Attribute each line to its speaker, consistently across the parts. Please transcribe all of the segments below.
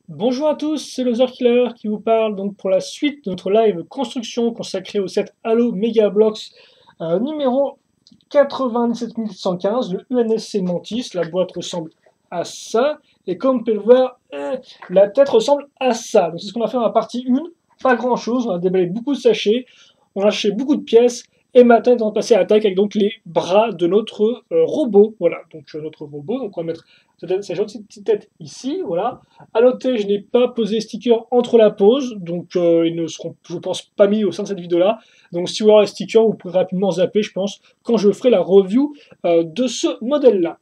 Speaker 1: Bonjour à tous, c'est le Killer qui vous parle donc pour la suite de notre live construction consacrée au set Halo Mega Bloks numéro 97115, le UNSC Mantis. La boîte ressemble à ça, et comme vous pouvez le voir, la tête ressemble à ça. Donc c'est ce qu'on a fait dans la partie 1, pas grand chose, on a déballé beaucoup de sachets, on a lâché beaucoup de pièces, et maintenant on va passer à l'attaque avec donc les bras de notre robot. Voilà, donc notre robot, donc on va mettre sa gentille petite tête ici, voilà. À noter, je n'ai pas posé les stickers entre la pause, donc ils ne seront, je pense, pas mis au sein de cette vidéo-là. Donc si vous voulez les stickers, vous pourrez rapidement zapper, je pense, quand je ferai la review de ce modèle-là.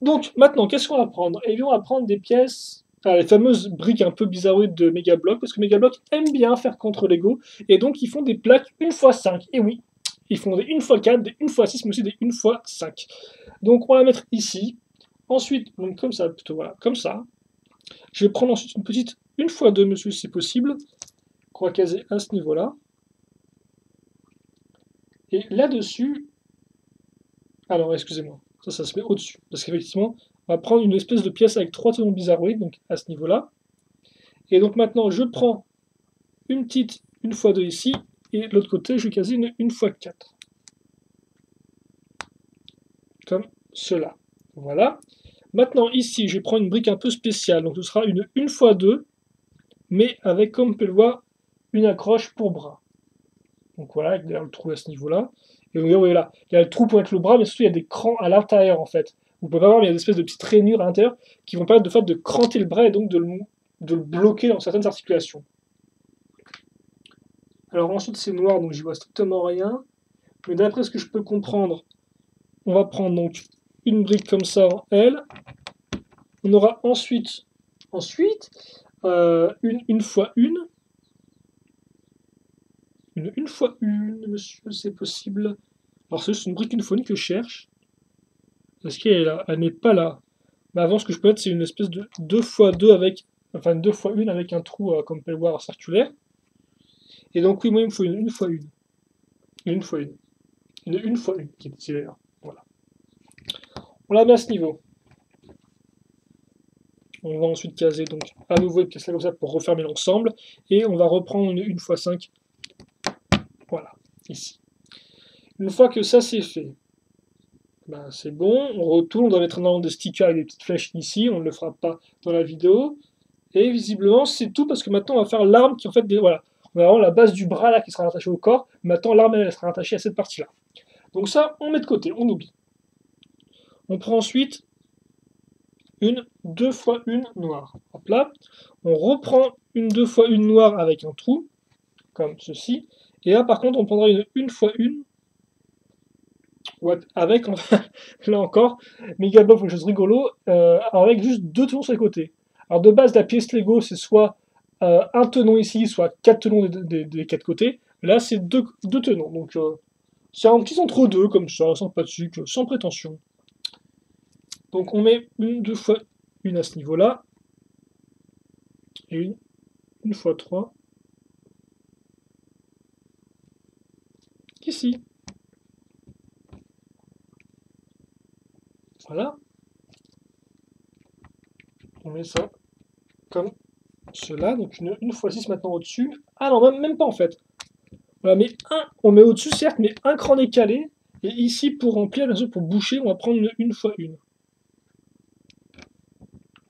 Speaker 1: Donc maintenant, qu'est-ce qu'on va prendre? Eh bien, on va prendre des pièces, enfin, les fameuses briques un peu bizarroïdes de Megablock, parce que Megablock aime bien faire contre Lego, et donc ils font des plaques 1x5. Et oui, ils font des 1x4, des 1x6, mais aussi des 1x5. Donc on va la mettre ici. Ensuite, donc comme ça, plutôt voilà, comme ça. Je vais prendre ensuite une petite 1x2, monsieur, si c'est possible, qu'on va caser à ce niveau-là. Et là-dessus, alors excusez-moi, ça se met au-dessus, parce qu'effectivement, on va prendre une espèce de pièce avec 3 tenons bizarroïdes, donc à ce niveau-là. Et donc maintenant, je prends une petite 1x2 ici, et de l'autre côté, je vais caser une 1x4. Comme cela. Voilà. Maintenant, ici, je vais prendre une brique un peu spéciale, donc ce sera une 1x2, mais avec, comme vous pouvez le voir, une accroche pour bras. Donc voilà, avec le trou à ce niveau-là. Et vous voyez là, il y a le trou pour mettre le bras, mais surtout il y a des crans à l'intérieur en fait. Vous pouvez pas voir, mais il y a des espèces de petites rainures à l'intérieur qui vont permettre de, fait, de cranter le bras et donc de le bloquer dans certaines articulations. Alors ensuite c'est noir, donc j'y vois strictement rien. Mais d'après ce que je peux comprendre, on va prendre donc une brique comme ça en L. On aura ensuite une fois une fois une, monsieur, c'est possible. Alors c'est juste une brique une que je cherche. Est-ce qu'elle est là? Elle n'est pas là. Mais avant, ce que je peux mettre, c'est une espèce de 2x2 avec. Enfin, 2x1 avec un trou, comme vous pouvez le voir, circulaire. Et donc, oui, moi, il me faut une fois une. Une fois une. Une fois une, qui est ici d'ailleurs. Voilà. On la met à ce niveau. On va ensuite caser donc à nouveau une pièce là comme ça pour refermer l'ensemble. Et on va reprendre une 1x5. Voilà, ici. Une fois que ça c'est fait, ben, c'est bon. On retourne, on doit mettre un des stickers avec des petites flèches ici. On ne le fera pas dans la vidéo. Et visiblement, c'est tout parce que maintenant, on va faire l'arme qui, en fait, voilà. On a vraiment la base du bras là qui sera rattachée au corps. Maintenant, l'arme, elle sera rattachée à cette partie-là. Donc ça, on met de côté, on oublie. On prend ensuite une 2x1 noire. Hop là. On reprend une 2x1 noire avec un trou, comme ceci. Et là, par contre, on prendra une 1x1 avec, là encore, méga bloc, quelque chose de rigolo, avec juste deux tenons sur les côtés. Alors de base, la pièce Lego, c'est soit un tenon ici, soit quatre tenons des quatre côtés. Là, c'est deux tenons. Donc c'est un petit entre-deux, comme ça, sans pas de sucre, sans prétention. Donc on met une, deux fois une à ce niveau-là, et une fois trois ici. Voilà. On met ça comme cela, donc une fois 6 maintenant au-dessus. Ah non, même pas en fait. Voilà, mais on met au-dessus certes, mais un cran décalé. Et ici, pour remplir, bien sûr, pour boucher, on va prendre une fois une.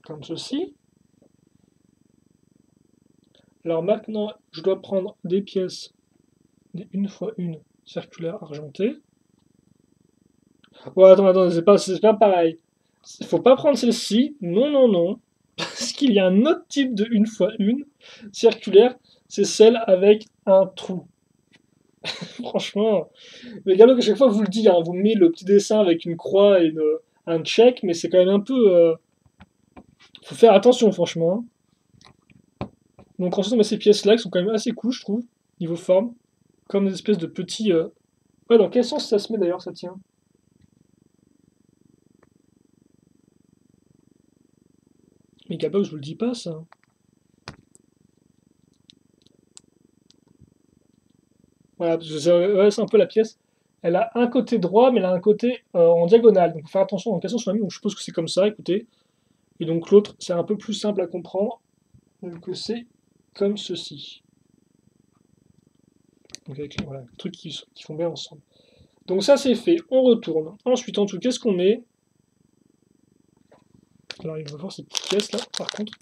Speaker 1: Comme ceci. Alors maintenant, je dois prendre des pièces, des une fois une circulaires argentées. Ouais, attends, c'est pas pareil. Il faut pas prendre celle-ci. Non, non, non. Parce qu'il y a un autre type de une fois une circulaire. C'est celle avec un trou. Franchement, mais Gallo, à chaque fois, vous le dit, hein, vous mettez le petit dessin avec une croix et un check, mais c'est quand même un peu. Faut faire attention, franchement. Donc, ensuite, on met ces pièces-là qui sont quand même assez cool, je trouve, niveau forme. Comme des espèces de petits. Ouais, dans quel sens ça se met d'ailleurs, ça tient? Mais Gabok, je vous le dis pas, ça. Voilà, parce que c'est un peu la pièce. Elle a un côté droit, mais elle a un côté en diagonale. Donc, faut faire attention dans quel sens on l'a mis. Donc, je suppose que c'est comme ça, écoutez. Et donc, l'autre, c'est un peu plus simple à comprendre. que c'est comme ceci. Donc avec voilà, les trucs qui font bien ensemble. Donc ça c'est fait, on retourne. Ensuite en tout, qu'est-ce qu'on met? Alors il va voir ces petites pièces là, par contre.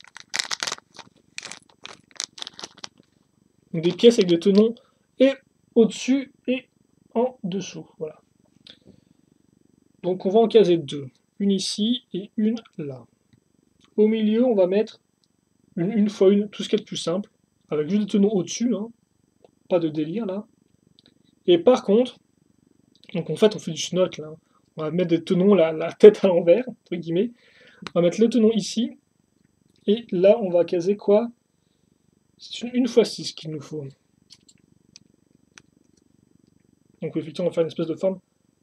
Speaker 1: Donc des pièces avec des tenons et au-dessus et en dessous. Voilà. Donc on va en caser deux. Une ici et une là. Au milieu, on va mettre une fois une, tout ce qui est de plus simple, avec juste des tenons au-dessus, hein. Pas de délire là. Et par contre, donc en fait on fait du snot là. On va mettre des tenons la tête à l'envers, entre guillemets. On va mettre les tenons ici. Et là on va caser quoi? C'est une fois 6 qu'il nous faut. Donc effectivement on va faire une espèce de forme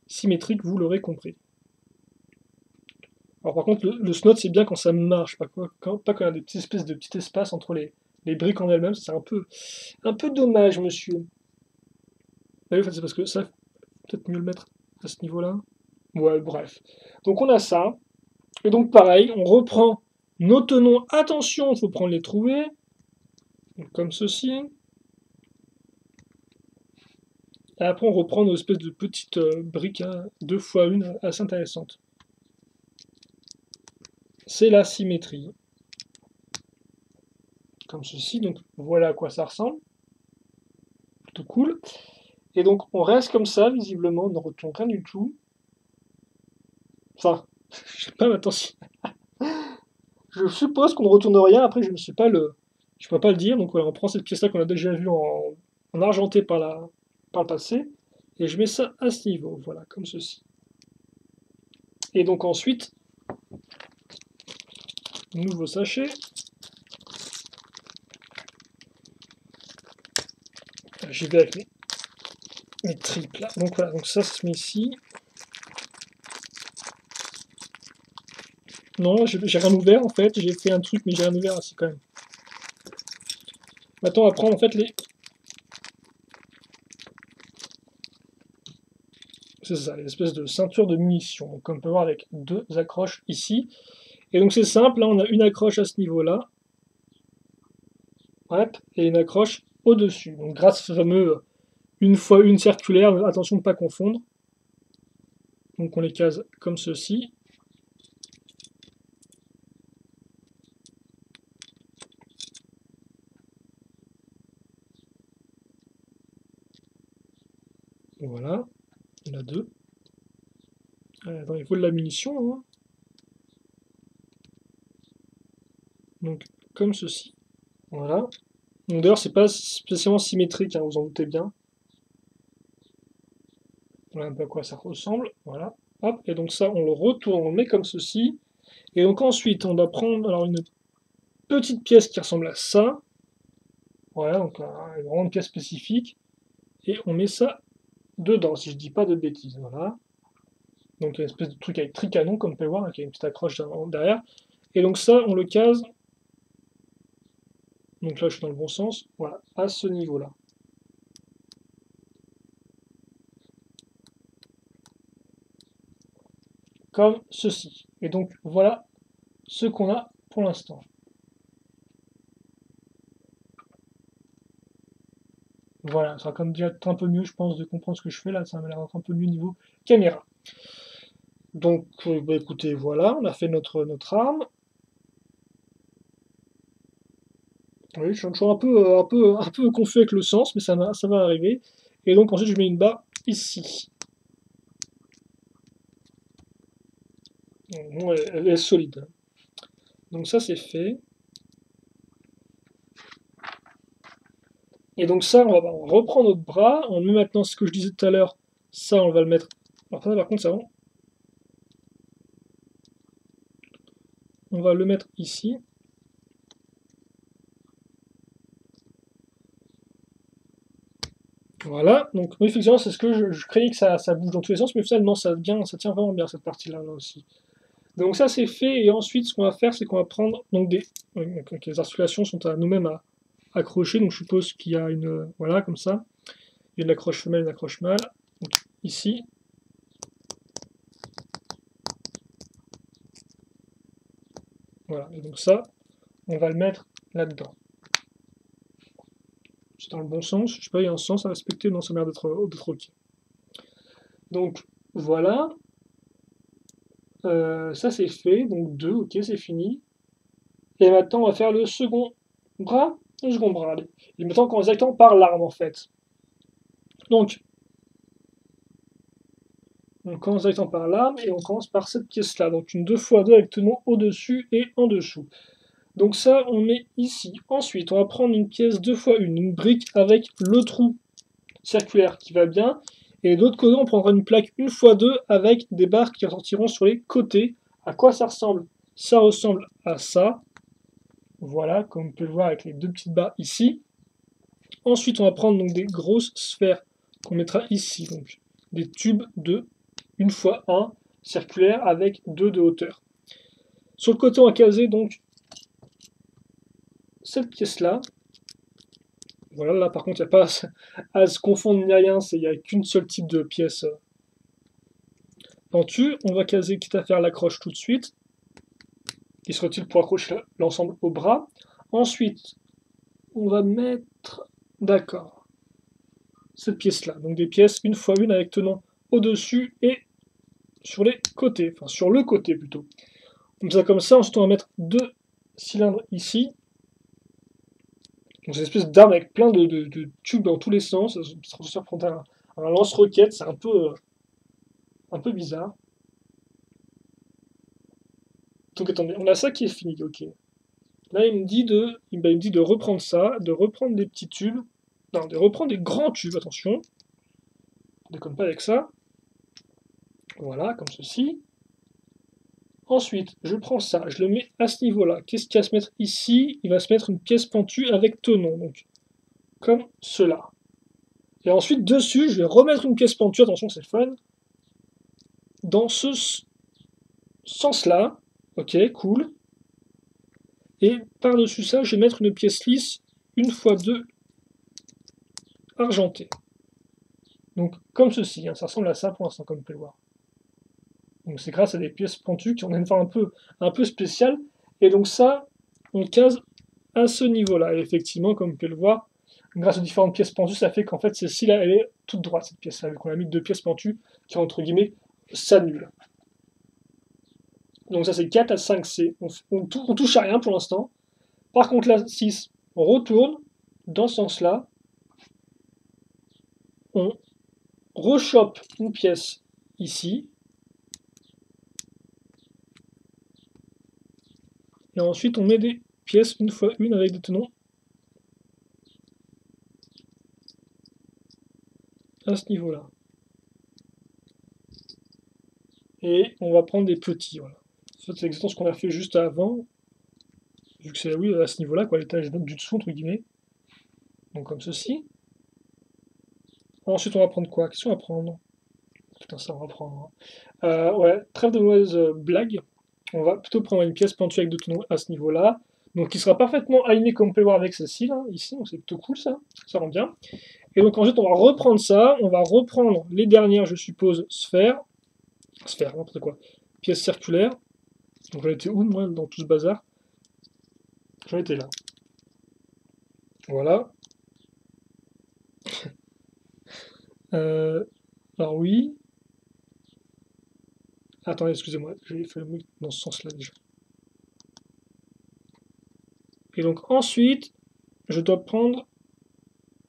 Speaker 1: symétrique, vous l'aurez compris. Alors par contre le snot c'est bien quand ça marche, pas quand il y a des petites espèces de petits espaces entre les briques en elles-mêmes, c'est un peu dommage monsieur. Ah oui, en fait, c'est parce que ça, peut-être mieux le mettre à ce niveau-là. Ouais, bref. Donc on a ça. Et donc pareil, on reprend nos tenons. Attention, il faut prendre les trouées. Donc, comme ceci. Et après on reprend nos espèces de petites briques, hein, 2 fois 1, assez intéressantes. C'est la symétrie. Comme ceci, donc voilà à quoi ça ressemble. Plutôt cool. Et donc on reste comme ça, visiblement, on ne retourne rien du tout. Enfin, je sais pas maintenant si... Je suppose qu'on ne retourne rien, après je ne sais pas je peux pas le dire, donc voilà, on prend cette pièce-là qu'on a déjà vue en argenté par le passé, et je mets ça à ce niveau, voilà, comme ceci. Et donc ensuite, nouveau sachet. J'y vais avec mes triples là. Donc voilà, donc ça se met ici. Non, j'ai rien ouvert en fait, j'ai fait un truc mais j'ai rien ouvert ici quand même. Maintenant on va prendre en fait c'est ça, les espèces de ceintures de munitions. Donc, comme on peut voir avec 2 accroches ici. Et donc c'est simple, là on a une accroche à ce niveau-là. Hop, et une accroche au-dessus. Donc grâce au fameux une fois une circulaire, attention de ne pas confondre. Donc on les case comme ceci. Voilà, il y en a 2. Attends, il faut de la munition, hein. Donc comme ceci. Voilà. Donc d'ailleurs c'est pas spécialement symétrique, hein, vous en doutez bien. Voilà un peu à quoi ça ressemble. Voilà. Hop, et donc ça on le retourne, on le met comme ceci. Et donc ensuite on va prendre alors une petite pièce qui ressemble à ça. Voilà, donc vraiment une pièce spécifique. Et on met ça dedans, si je dis pas de bêtises. Voilà. Donc une espèce de truc avec tricanon, comme on peut le voir, avec une petite accroche derrière. Et donc ça, on le case. Donc là, je suis dans le bon sens. Voilà, à ce niveau-là. Comme ceci. Et donc voilà ce qu'on a pour l'instant. Voilà, ça va comme déjà être un peu mieux, je pense, de comprendre ce que je fais là. Ça va l'air un peu mieux niveau caméra. Donc, bah, écoutez, voilà, on a fait notre arme. Oui, je suis toujours un peu confus avec le sens, mais ça va arriver. Et donc ensuite, je mets une barre ici. Bon, elle est solide. Donc ça, c'est fait. Et donc ça, on reprend notre bras. On met maintenant ce que je disais tout à l'heure. Ça, on va le mettre. Alors ça, par contre, ça va. On va le mettre ici. Voilà, donc oui, effectivement, c'est ce que je craignais que ça bouge dans tous les sens, mais au final, non, ça tient vraiment bien cette partie-là là aussi. Donc ça, c'est fait, et ensuite, ce qu'on va faire, c'est qu'on va prendre donc donc, les articulations sont à nous-mêmes accrocher, donc je suppose qu'il y a une, voilà, comme ça, il y a une accroche femelle, une accroche mâle, donc ici. Voilà, et donc ça, on va le mettre là-dedans. C'est dans le bon sens, je sais pas, il y a un sens à respecter, non, ça m'a l'air d'être ok. Donc voilà, ça c'est fait, donc 2, ok, c'est fini. Et maintenant on va faire le second bras, allez. Et maintenant on commence directement par l'arme en fait. Donc, on commence directement par l'arme et on commence par cette pièce-là. Donc une 2x2 avec tenons au-dessus et en dessous. Donc ça, on met ici. Ensuite, on va prendre une pièce 2x1, une brique avec le trou circulaire qui va bien. Et de l'autre côté, on prendra une plaque 1x2 avec des barres qui ressortiront sur les côtés. À quoi ça ressemble? Ça ressemble à ça. Voilà, comme on peut le voir avec les deux petites barres ici. Ensuite, on va prendre donc des grosses sphères qu'on mettra ici. Donc des tubes de 1x1 circulaires avec 2 de hauteur. Sur le côté, on va caser donc cette pièce-là. Voilà, là par contre, il n'y a pas à se confondre ni rien, il n'y a qu'une seule type de pièce pentue. On va caser, quitte à faire l'accroche tout de suite, qui sera utile pour accrocher l'ensemble au bras. Ensuite, on va mettre, d'accord, cette pièce-là. Donc des pièces 1x1 avec tenons au-dessus et sur les côtés, enfin sur le côté plutôt. On met ça comme ça, ensuite on va mettre 2 cylindres ici. Donc c'est une espèce d'arme avec plein de tubes dans tous les sens. Ça ressemble à un lance-roquette, c'est un peu bizarre. Donc attendez, on a ça qui est fini, ok. Là il me dit de reprendre ça, de reprendre des petits tubes, non, de reprendre des grands tubes, attention. On déconne pas avec ça. Voilà, comme ceci. Ensuite, je prends ça, je le mets à ce niveau-là. Qu'est-ce qu'il va se mettre ici? Il va se mettre une pièce pentue avec tenon, donc comme cela. Et ensuite, dessus, je vais remettre une pièce pentue, attention, c'est fun, dans ce sens-là. Ok, cool. Et par-dessus ça, je vais mettre une pièce lisse 1x2 argentée. Donc, comme ceci, hein, ça ressemble à ça pour l'instant, comme vous pouvez le voir. Donc, c'est grâce à des pièces pentues qui ont une forme un peu spéciale. Et donc, ça, on case à ce niveau-là. Et effectivement, comme vous pouvez le voir, grâce aux différentes pièces pentues, ça fait qu'en fait, celle-ci-là, elle est toute droite, cette pièce-là, vu qu'on a mis 2 pièces pentues qui, entre guillemets, s'annulent. Donc ça, c'est 4 à 5C. On touche à rien pour l'instant. Par contre, la 6, on retourne dans ce sens-là. On rechoppe une pièce ici. Et ensuite, on met des pièces 1x1 avec des tenons à ce niveau-là. Et on va prendre des petits. Voilà. C'est exactement ce qu'on a fait juste avant. Vu que c'est oui, à ce niveau-là, l'étage du dessous, entre guillemets. Donc comme ceci. Ensuite, on va prendre quoi? Qu'est-ce qu'on va prendre? Putain, ça on va prendre. Ouais, trêve de mauvaises blagues. On va plutôt prendre une pièce pentue avec 2 tenons à ce niveau-là. Donc qui sera parfaitement aligné comme on peut le voir avec celle-ci, là, ici. Donc c'est plutôt cool ça. Ça rend bien. Et donc ensuite, on va reprendre ça. On va reprendre les dernières, je suppose, sphères. Sphères, n'importe quoi. Pièces circulaires. Donc j'en étais où, moi, dans tout ce bazar? J'en étais là. Voilà. Alors oui. Attendez, excusez-moi, j'ai fait le mot dans ce sens-là déjà. Et donc ensuite, je dois prendre...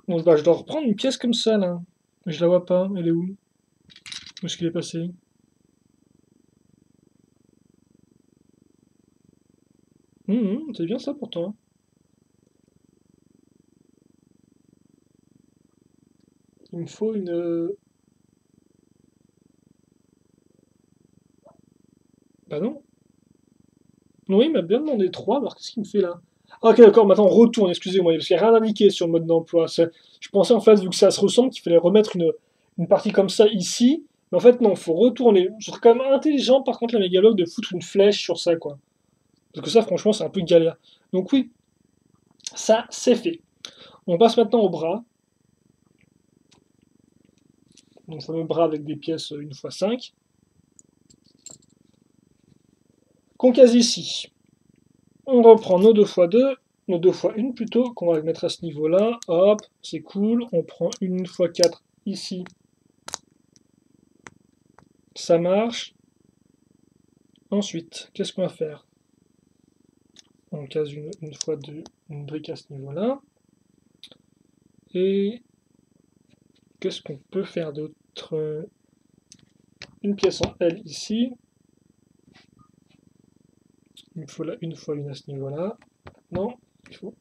Speaker 1: Donc bah, je dois reprendre une pièce comme ça, là. Mais je la vois pas, elle est où? Où est-ce qu'il est passé? C'est bien ça pourtant. Il me faut une... Bah non. Oui, il m'a bien demandé 3, alors qu'est-ce qu'il me fait là? Ah, ok, d'accord, maintenant on retourne, excusez-moi, parce qu'il n'y a rien indiqué sur le mode d'emploi. Je pensais en fait, vu que ça se ressemble, qu'il fallait remettre une partie comme ça ici. Mais en fait, non, il faut retourner. Ce serait quand même intelligent, par contre, la Mégalogue, de foutre une flèche sur ça, quoi. Parce que ça, franchement, c'est un peu galère. Donc oui, ça, c'est fait. On passe maintenant au bras. Donc, fameux bras avec des pièces 1x5. Qu'on case ici. On reprend nos 2x2, nos 2 fois 1 plutôt, qu'on va mettre à ce niveau-là. Hop, c'est cool. On prend une fois 4 ici. Ça marche. Ensuite, qu'est-ce qu'on va faire? On case une fois 2, une brique à ce niveau-là. Et qu'est-ce qu'on peut faire d'autre? Une pièce en L ici. Il me faut là une fois une à ce niveau-là. Non, il faut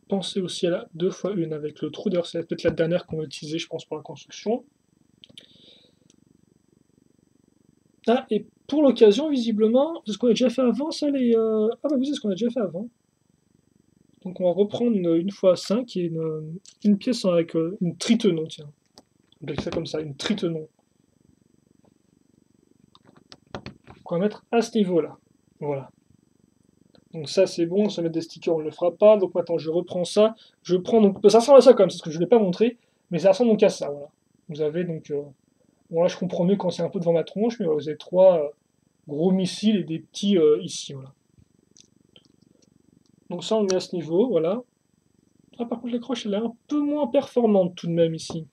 Speaker 1: penser aussi à la 2 fois 1 avec le trou. D'ailleurs, c'est peut-être la dernière qu'on va utiliser, je pense, pour la construction. Ah, et pour l'occasion, visiblement, c'est ce qu'on a déjà fait avant, ça, les... Ah bah oui, c'est ce qu'on a déjà fait avant. Donc on va reprendre une fois 5, qui est une pièce avec une tritenon, tiens. On va faire ça comme ça, une tritenon. Qu'on va mettre à ce niveau-là. Voilà. Donc ça c'est bon, ça met des stickers, on ne le fera pas. Donc maintenant je reprends ça. Je prends donc. Ça ressemble à ça quand même, c'est ce que je ne l'ai pas montré, mais ça ressemble donc à ça, voilà. Vous avez donc. Bon là je comprends mieux quand c'est un peu devant ma tronche, mais voilà, vous avez 3 gros missiles et des petits ici, voilà. Donc ça on le met à ce niveau, voilà. Ah par contre l'accroche elle est un peu moins performante tout de même ici.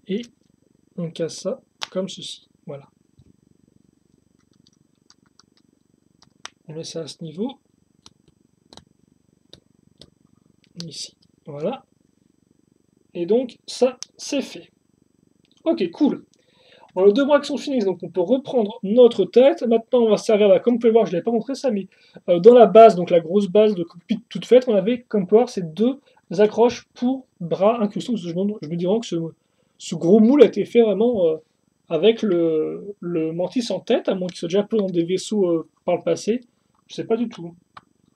Speaker 1: Et on casse ça comme ceci, voilà. On met ça à ce niveau. Ici, voilà. Et donc ça c'est fait. Ok, cool. Bon, les 2 bras qui sont finis, donc on peut reprendre notre tête. Maintenant on va se servir, comme vous pouvez voir, je ne l'avais pas montré ça, mais dans la base, donc la grosse base de cockpit toute faite, on avait, comme vous pouvez voir, ces 2 accroches pour bras incrustés. Je me dis vraiment que ce gros moule a été fait vraiment avec le mantis en tête, à moins qu'il soit déjà peu dans des vaisseaux par le passé. Je sais pas du tout.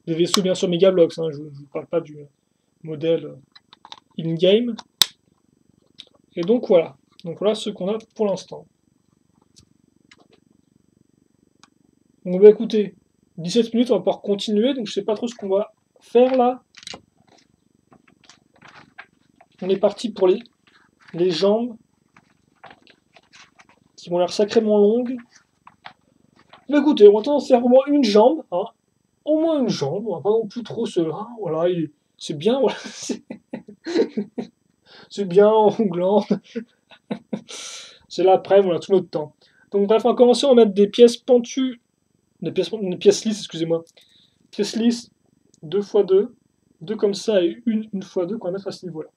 Speaker 1: Des vaisseaux bien sûr Megablox, hein, je ne vous parle pas du modèle in-game. Et donc voilà. Donc voilà ce qu'on a pour l'instant. Bon bah écoutez, 17 minutes, on va pouvoir continuer, donc je sais pas trop ce qu'on va faire là. On est parti pour les jambes, qui vont l'air sacrément longues. Mais écoutez, on va tenter de faire au moins une jambe, hein. Au moins une jambe, on va pas non plus trop se... Hein, voilà, c'est bien, voilà. C'est bien en glande. C'est l'après, on a tout notre temps. Donc bref, on va commencer, on va mettre des pièces pentues, des pièces lisses, excusez-moi. Pièces lisses, 2 x 2, 2 comme ça et une fois 2 qu'on va mettre à ce niveau-là.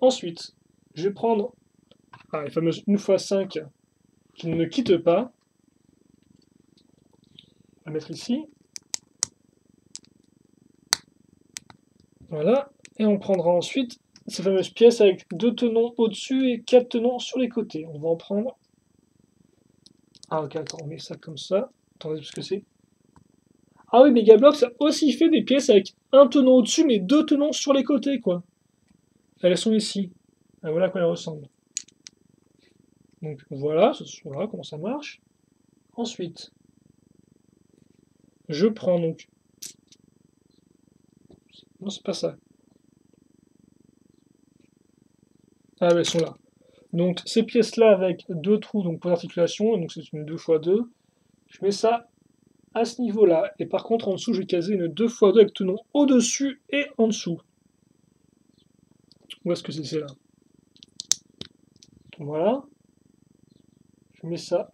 Speaker 1: Ensuite, je vais prendre les fameuses 1 x 5 qui ne me quittent pas. On va mettre ici. Voilà. Et on prendra ensuite ces fameuses pièces avec 2 tenons au-dessus et 4 tenons sur les côtés. On va en prendre. Ah ok, attends, on met ça comme ça. Attendez, ce que c'est. Ah oui, Megablox a aussi fait des pièces avec un tenon au-dessus, mais 2 tenons sur les côtés, quoi. Elles sont ici. Et voilà à quoi elles ressemblent. Donc voilà comment ça marche. Ensuite, je prends donc... Non, c'est pas ça. Ah, elles sont là. Donc ces pièces-là avec 2 trous donc pour l'articulation, donc c'est une 2 x 2. Je mets ça à ce niveau-là. Et par contre, en dessous, je vais caser une 2 x 2 avec tenon au-dessus et en dessous. Où est-ce que c'est là? Voilà. Je mets ça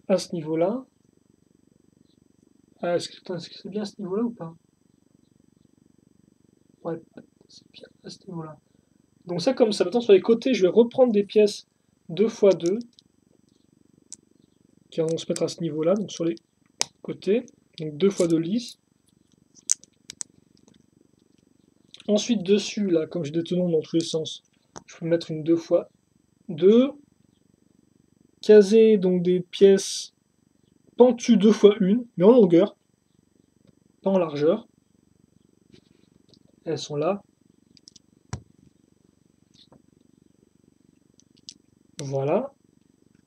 Speaker 1: à ce niveau-là. Ah, est-ce que c'est bien à ce niveau-là ou pas? Ouais, c'est bien à ce niveau-là. Donc ça comme ça. Maintenant sur les côtés, je vais reprendre des pièces 2 x 2 qui vont se mettre à ce niveau-là, donc sur les côtés. Donc 2 x 2 lisses. Ensuite dessus, là, comme j'ai des tenons dans tous les sens, je peux mettre une 2 x 2. Caser donc des pièces pentues 2 x 1, mais en longueur, pas en largeur. Elles sont là. Voilà.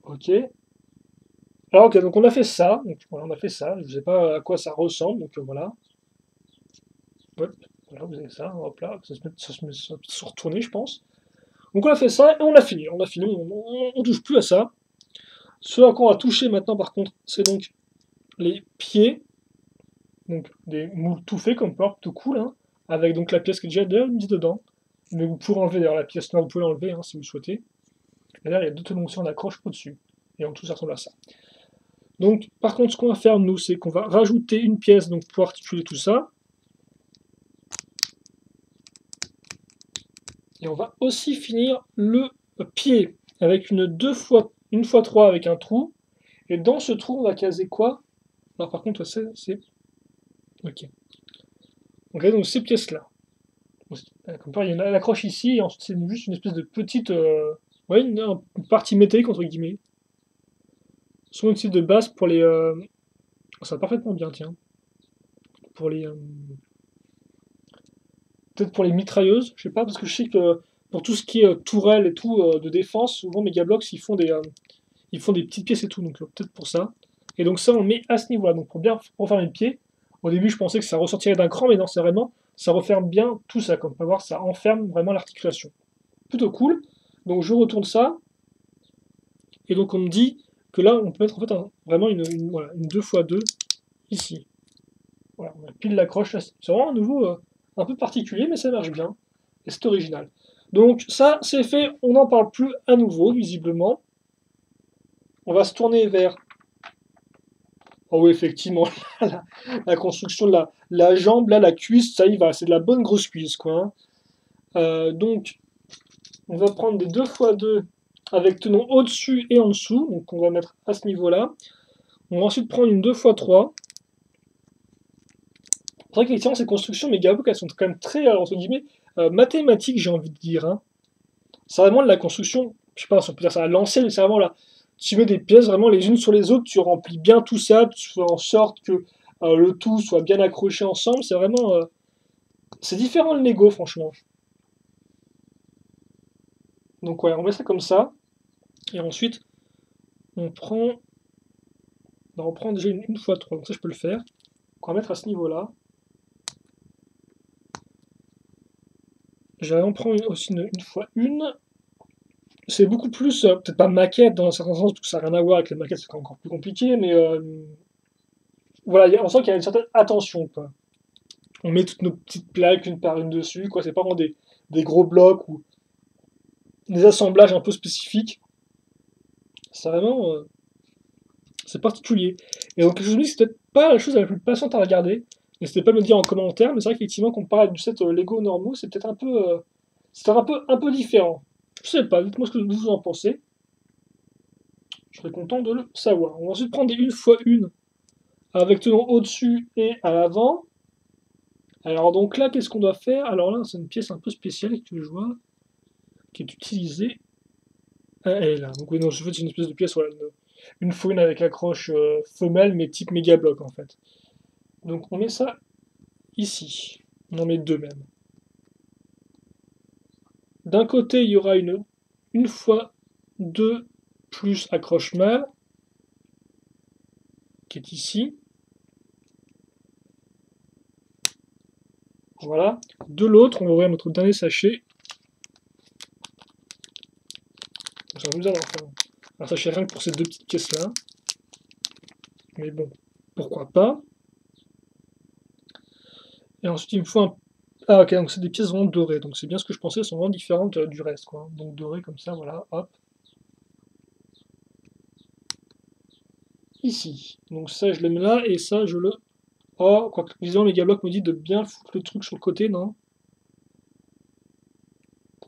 Speaker 1: Ok. Alors ok, donc on a fait ça. Donc voilà, on a fait ça. Je ne sais pas à quoi ça ressemble, donc voilà. Hop, voilà, vous avez ça. Hop là, ça va se retourner, je pense. Donc on a fait ça et on a fini. On a fini. On touche plus à ça. Ce à quoi on va toucher maintenant, par contre, c'est donc les pieds. donc des moules tout faits comme porte, tout cool, hein, avec donc la pièce qui est déjà mise dedans. Mais vous pouvez enlever d'ailleurs la pièce noire, vous pouvez l'enlever hein, si vous le souhaitez. Et là, il y a deux tenons aussi en accroche au-dessus. Et en dessous, ça ressemble à ça. Donc, par contre, ce qu'on va faire, nous, c'est qu'on va rajouter une pièce donc, pour articuler tout ça. Et on va aussi finir le pied avec une 2x3 avec un trou. Et dans ce trou, on va caser quoi? Alors par contre, c'est... Ok. On caser donc ces pièces-là. Comme ça, il y a une accroche ici, et ensuite c'est juste une espèce de petite... ouais, une partie métallique, entre guillemets. Soit une petite de base pour les... ça va parfaitement bien, tiens. Pour les... peut-être pour les mitrailleuses, je sais pas, parce que je sais que pour tout ce qui est tourelle et tout de défense, souvent Megablox, ils font des petites pièces et tout, donc peut-être pour ça. Et donc ça, on le met à ce niveau-là. Donc pour bien refermer le pied, au début, je pensais que ça ressortirait d'un cran, mais non, c'est vraiment, ça referme bien tout ça. Comme on peut voir, ça enferme vraiment l'articulation. Plutôt cool. Donc je retourne ça. Et donc on me dit que là, on peut mettre en fait vraiment voilà, une 2x2 ici. Voilà, on a pile l'accroche. C'est vraiment un nouveau un peu particulier, mais ça marche bien. Et c'est original. Donc ça, c'est fait. On n'en parle plus à nouveau, visiblement. On va se tourner vers... Oh oui, effectivement, la construction de la jambe, là, la cuisse, ça y va, c'est de la bonne grosse cuisse, quoi. Hein. Donc, on va prendre des 2x2 avec tenons au-dessus et en dessous, donc on va mettre à ce niveau-là. On va ensuite prendre une 2x3. C'est vrai qu'effectivement, ces constructions Megablock, elles sont quand même très, entre guillemets, mathématiques, j'ai envie de dire. Hein. C'est vraiment de la construction, je sais pas si on peut dire ça à l'ancienne, mais c'est vraiment là. Tu mets des pièces vraiment les unes sur les autres, tu remplis bien tout ça, tu fais en sorte que le tout soit bien accroché ensemble. C'est vraiment. C'est différent le Lego, franchement. Donc, ouais, on met ça comme ça. Et ensuite, on prend. On prend déjà une fois 3, donc ça je peux le faire. On va mettre à ce niveau-là. J'en prends aussi une fois une. C'est beaucoup plus, peut-être pas maquette dans un certain sens, parce que ça n'a rien à voir avec les maquettes, c'est encore plus compliqué, mais voilà, on sent qu'il y a une certaine attention, quoi. On met toutes nos petites plaques une par une dessus, quoi. C'est pas vraiment des gros blocs ou des assemblages un peu spécifiques. C'est vraiment, c'est particulier. Et donc je me dis que c'est peut-être pas la chose la plus patiente à regarder. N'hésitez pas à me le dire en commentaire, mais c'est vrai qu'effectivement, comparé à du set Lego normaux, c'est peut-être un peu différent. Je sais pas, dites-moi ce que vous en pensez. Je serais content de le savoir. On va ensuite prendre des une fois une avec tenons au-dessus et à l'avant. Alors donc là, qu'est-ce qu'on doit faire? Alors là, c'est une pièce un peu spéciale que je vois, qui est utilisée. Ah, elle est là. Donc oui, non, en fait, c'est une espèce de pièce, voilà, une fois une avec accroche femelle, mais type méga bloc en fait. Donc on met ça ici. On en met deux même. D'un côté, il y aura une fois deux plus accroche mâle, qui est ici. Voilà. De l'autre, on va ouvrir notre dernier sachet. Ça va vous dire un sachet rien que pour ces deux petites pièces-là. Mais bon, pourquoi pas. Et ensuite, il me faut un... Ah ok, donc c'est des pièces vraiment dorées. Donc c'est bien ce que je pensais, elles sont vraiment différentes du reste. Quoi. Donc dorées comme ça, voilà, hop. Ici. Donc ça, je le mets là, et ça, je le... Oh, quoique, visiblement, Megablock me dit de bien foutre le truc sur le côté, non?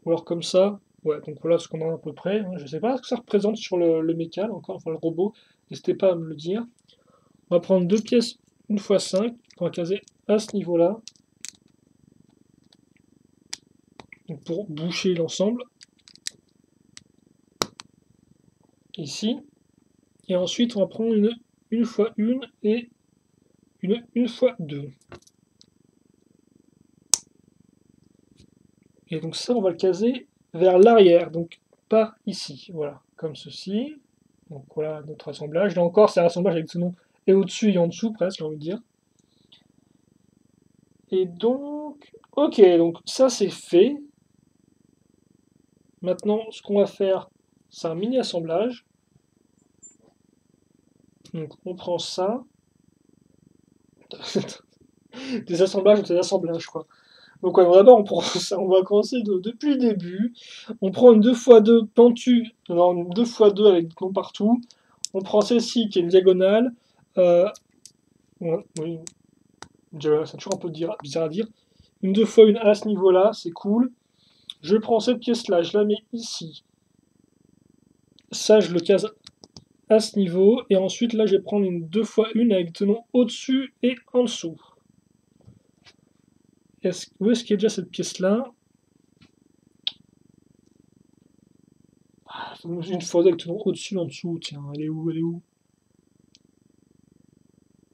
Speaker 1: Ou alors comme ça. Ouais, donc voilà ce qu'on a à peu près. Hein. Je sais pas ce que ça représente sur le mécal, encore, enfin le robot. N'hésitez pas à me le dire. On va prendre deux pièces une fois 5 qu'on va caser à ce niveau-là. Pour boucher l'ensemble. Ici. Et ensuite, on va prendre une fois une et une fois deux. Et donc ça, on va le caser vers l'arrière, donc par ici. Voilà, comme ceci. Donc voilà notre assemblage. Là encore, c'est un assemblage avec ce nom et au-dessus et en dessous, presque, j'ai envie de dire. Et donc, ok, donc ça c'est fait. Maintenant, ce qu'on va faire, c'est un mini assemblage. Donc on prend ça. Des assemblages ou des assemblages, quoi. Donc ouais, d'abord on prend ça, on va commencer depuis le début. On prend une 2x2 pentue, non, une 2x2 avec des clous partout. On prend celle-ci qui est une diagonale. Ouais, oui, c'est toujours un peu bizarre à dire. Une 2x1 à ce niveau-là, c'est cool. Je prends cette pièce-là, je la mets ici. Ça, je le case à ce niveau. Et ensuite, là, je vais prendre une 2x1 avec tenon au-dessus et en dessous. Où est-ce qu'il y a déjà cette pièce-là? Une fois avec tenon au-dessus et en dessous. Tiens, elle est où? Elle est où?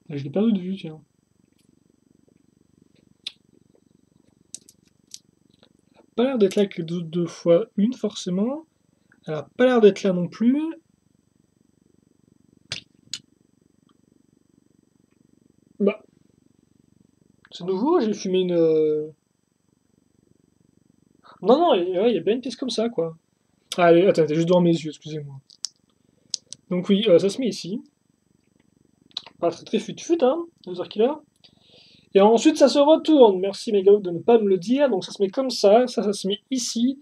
Speaker 1: Je l'ai perdu de vue, tiens. Elle a pas l'air d'être là avec les 2x1, forcément. Elle a pas l'air d'être là non plus. Bah, c'est nouveau, j'ai fumé une. Non, non, ouais, il y a bien une pièce comme ça, quoi. Ah, allez, attends, t'es juste devant mes yeux, excusez-moi. Donc oui, ça se met ici. Pas très très fut-fut, hein, 2h killer. Et ensuite, ça se retourne. Merci Megaloc de ne pas me le dire. Donc ça se met comme ça se met ici.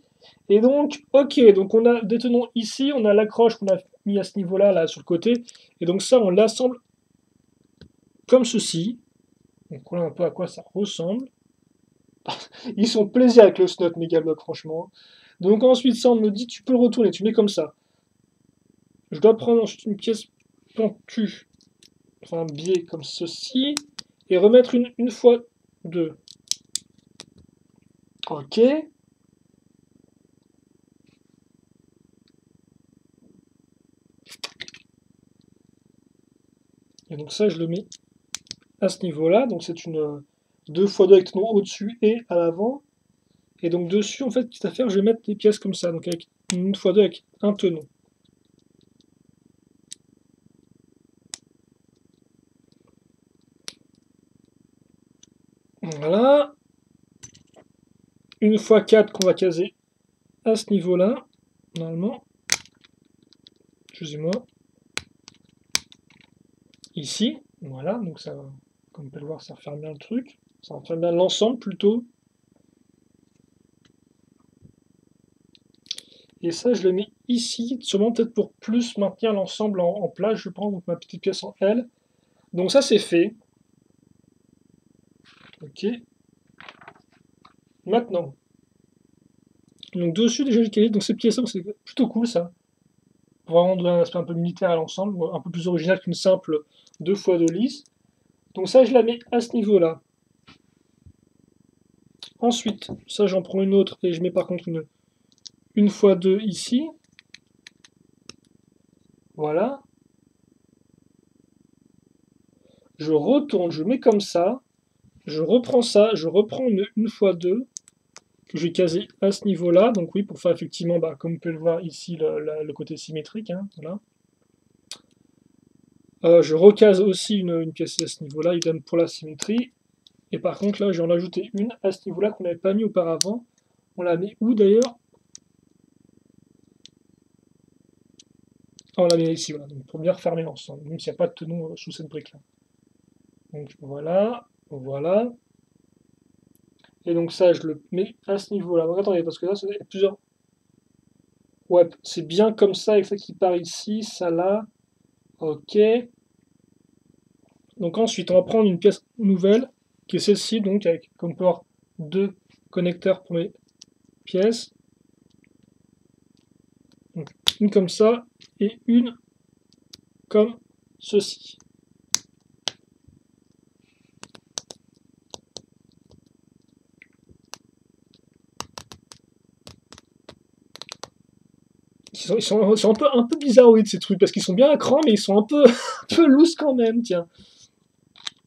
Speaker 1: Et donc, ok, donc on a des tenons ici, on a l'accroche qu'on a mis à ce niveau-là, là, sur le côté. Et donc ça, on l'assemble comme ceci. Donc voilà un peu à quoi ça ressemble. Ils sont plaisir avec le snot Megaloc, franchement. Donc ensuite, ça, on me dit, tu peux le retourner, tu mets comme ça. Je dois prendre ensuite une pièce pentue, enfin un biais comme ceci, et remettre une fois deux. Ok. Et donc ça, je le mets à ce niveau-là. Donc c'est une 2x2 avec tenon au-dessus et à l'avant. Et donc dessus, en fait, quitte à faire, je vais mettre des pièces comme ça. Donc avec une 1x2 avec un tenon. Voilà. Une fois 4 qu'on va caser à ce niveau-là, normalement. Excusez-moi. Ici. Voilà. Donc ça, comme on peut le voir, ça referme bien le truc. Ça referme bien l'ensemble plutôt. Et ça, je le mets ici, sûrement peut-être pour plus maintenir l'ensemble en place. Je prends donc ma petite pièce en L. Donc ça, c'est fait. Ok. Maintenant. Donc dessus, déjà, j'ai calé. Donc ces pièces-là, c'est plutôt cool, ça. Vraiment donner un aspect un peu militaire à l'ensemble, un peu plus original qu'une simple 2x2 lisse. Donc ça, je la mets à ce niveau-là. Ensuite, ça, j'en prends une autre et je mets par contre une x2 ici. Voilà. Je retourne, je mets comme ça. Je reprends ça, je reprends une x2 que j'ai casé à ce niveau-là. Donc oui, pour faire effectivement, bah, comme vous pouvez le voir ici, le côté symétrique. Hein, voilà. Je recase aussi une pièce à ce niveau-là, idem pour la symétrie. Et par contre, là, je vais en ajouter une à ce niveau-là qu'on n'avait pas mis auparavant. On la met où d'ailleurs? On la met ici, voilà, donc pour bien refermer l'ensemble, même s'il n'y a pas de tenon sous cette brique-là. Donc voilà, voilà. Et donc ça, je le mets à ce niveau-là. Donc attendez, parce que là, il y a plusieurs. Ouais, c'est bien comme ça, avec ça qui part ici, ça là. Ok. Donc ensuite, on va prendre une pièce nouvelle, qui est celle-ci, donc avec comme port deux connecteurs pour mes pièces. Donc une comme ça et une comme ceci. Ils sont un peu bizarroïdes ces trucs, parce qu'ils sont bien à cran, mais ils sont un peu, un peu loose quand même, tiens.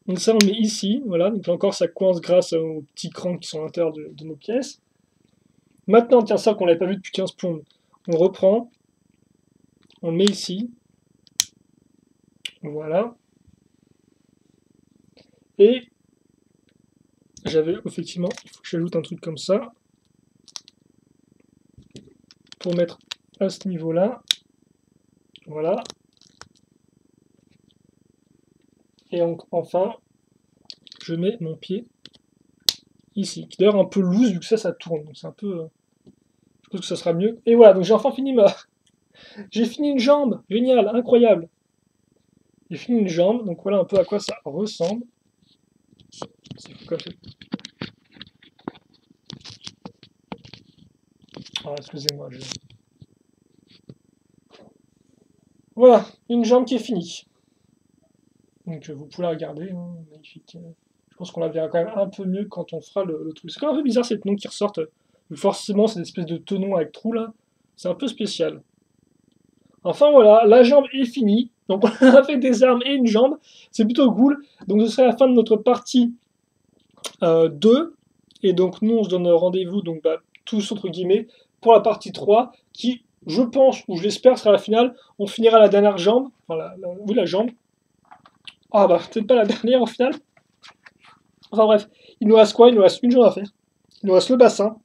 Speaker 1: Donc ça, on met ici, voilà. Donc là encore, ça coince grâce aux petits crans qui sont à l'intérieur de nos pièces. Maintenant, tiens, ça qu'on n'avait pas vu depuis 15 plombes, on reprend, on le met ici. Voilà. Et j'avais effectivement, il faut que j'ajoute un truc comme ça pour mettre à ce niveau-là. Voilà. Et enfin, je mets mon pied ici, qui est d'ailleurs un peu loose vu que ça tourne, donc c'est un peu... je pense que ça sera mieux. Et voilà, donc j'ai enfin fini ma... J'ai fini une jambe, génial, incroyable. J'ai fini une jambe, donc voilà un peu à quoi ça ressemble. C'est fou comme ça. Ah, excusez-moi, Voilà, une jambe qui est finie. Donc vous pouvez la regarder, hein, magnifique. Je pense qu'on la verra quand même un peu mieux quand on fera le truc. C'est quand même un peu bizarre ces tenons qui ressortent. Forcément, cette espèce de tenon avec trou là, c'est un peu spécial. Enfin voilà, la jambe est finie. Donc on a fait des armes et une jambe. C'est plutôt cool. Donc ce serait la fin de notre partie 2. Et donc nous on se donne rendez-vous, donc tous entre guillemets, pour la partie 3, qui, je pense, ou je l'espère, sera la finale. On finira la dernière jambe. Enfin, oui, la jambe. Ah bah peut-être pas la dernière au final. Enfin bref, il nous reste quoi? Il nous reste une jambe à faire. Il nous reste le bassin.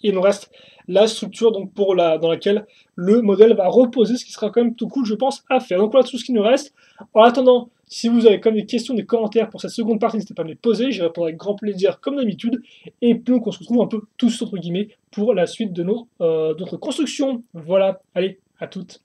Speaker 1: Et il nous reste la structure donc dans laquelle le modèle va reposer, ce qui sera quand même tout cool, je pense, à faire. Donc voilà tout ce qui nous reste. En attendant, si vous avez comme des questions, des commentaires pour cette seconde partie, n'hésitez pas à me les poser, j'y répondrai avec grand plaisir comme d'habitude. Et puis donc on se retrouve un peu tous entre guillemets pour la suite de notre construction. Voilà, allez, à toutes.